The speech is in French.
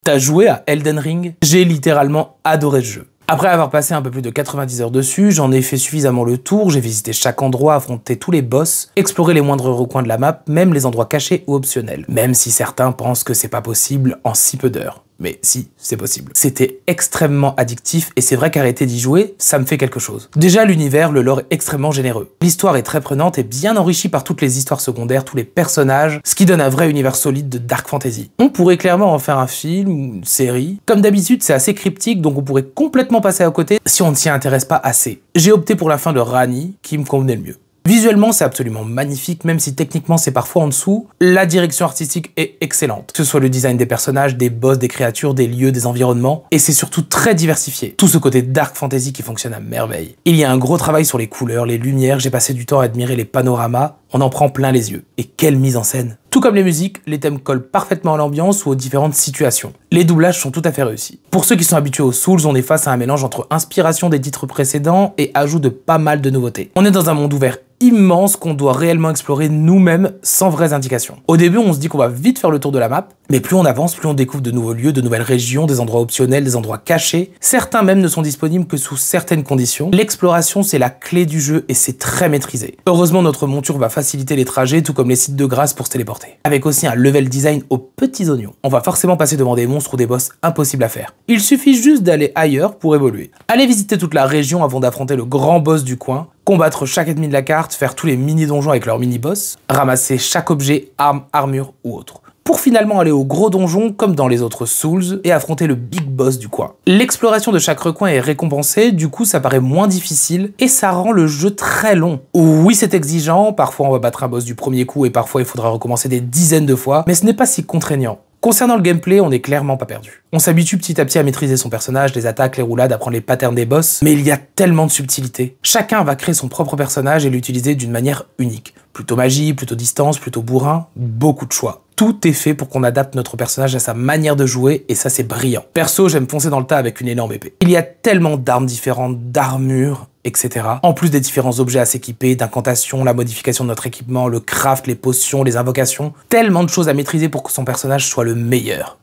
T'as joué à Elden Ring? J'ai littéralement adoré ce jeu. Après avoir passé un peu plus de 90 heures dessus, j'en ai fait suffisamment le tour, j'ai visité chaque endroit, affronté tous les boss, exploré les moindres recoins de la map, même les endroits cachés ou optionnels. Même si certains pensent que c'est pas possible en si peu d'heures. Mais si, c'est possible. C'était extrêmement addictif et c'est vrai qu'arrêter d'y jouer, ça me fait quelque chose. Déjà, l'univers, le lore est extrêmement généreux. L'histoire est très prenante et bien enrichie par toutes les histoires secondaires, tous les personnages, ce qui donne un vrai univers solide de dark fantasy. On pourrait clairement en faire un film ou une série. Comme d'habitude, c'est assez cryptique, donc on pourrait complètement passer à côté si on ne s'y intéresse pas assez. J'ai opté pour la fin de Ranni, qui me convenait le mieux. Visuellement, c'est absolument magnifique, même si techniquement c'est parfois en dessous. La direction artistique est excellente. Que ce soit le design des personnages, des boss, des créatures, des lieux, des environnements. Et c'est surtout très diversifié. Tout ce côté dark fantasy qui fonctionne à merveille. Il y a un gros travail sur les couleurs, les lumières, j'ai passé du temps à admirer les panoramas. On en prend plein les yeux. Et quelle mise en scène! Tout comme les musiques, les thèmes collent parfaitement à l'ambiance ou aux différentes situations. Les doublages sont tout à fait réussis. Pour ceux qui sont habitués aux Souls, on est face à un mélange entre inspiration des titres précédents et ajout de pas mal de nouveautés. On est dans un monde ouvert immense qu'on doit réellement explorer nous-mêmes sans vraies indications. Au début, on se dit qu'on va vite faire le tour de la map, mais plus on avance, plus on découvre de nouveaux lieux, de nouvelles régions, des endroits optionnels, des endroits cachés. Certains même ne sont disponibles que sous certaines conditions. L'exploration, c'est la clé du jeu et c'est très maîtrisé. Heureusement, notre monture va faciliter les trajets, tout comme les sites de grâce pour se téléporter. Avec aussi un level design aux petits oignons. On va forcément passer devant des monstres ou des boss impossibles à faire. Il suffit juste d'aller ailleurs pour évoluer. Allez visiter toute la région avant d'affronter le grand boss du coin, combattre chaque ennemi de la carte, faire tous les mini-donjons avec leurs mini-boss, ramasser chaque objet, arme, armure ou autre. Pour finalement aller au gros donjon comme dans les autres Souls et affronter le big boss du coin. L'exploration de chaque recoin est récompensée, du coup ça paraît moins difficile et ça rend le jeu très long. Oui, c'est exigeant, parfois on va battre un boss du premier coup et parfois il faudra recommencer des dizaines de fois, mais ce n'est pas si contraignant. Concernant le gameplay, on n'est clairement pas perdu. On s'habitue petit à petit à maîtriser son personnage, les attaques, les roulades, apprendre les patterns des boss, mais il y a tellement de subtilité. Chacun va créer son propre personnage et l'utiliser d'une manière unique. Plutôt magie, plutôt distance, plutôt bourrin, beaucoup de choix. Tout est fait pour qu'on adapte notre personnage à sa manière de jouer et ça c'est brillant. Perso, j'aime foncer dans le tas avec une énorme épée. Il y a tellement d'armes différentes, d'armures, etc. En plus des différents objets à s'équiper, d'incantations, la modification de notre équipement, le craft, les potions, les invocations. Tellement de choses à maîtriser pour que son personnage soit le meilleur.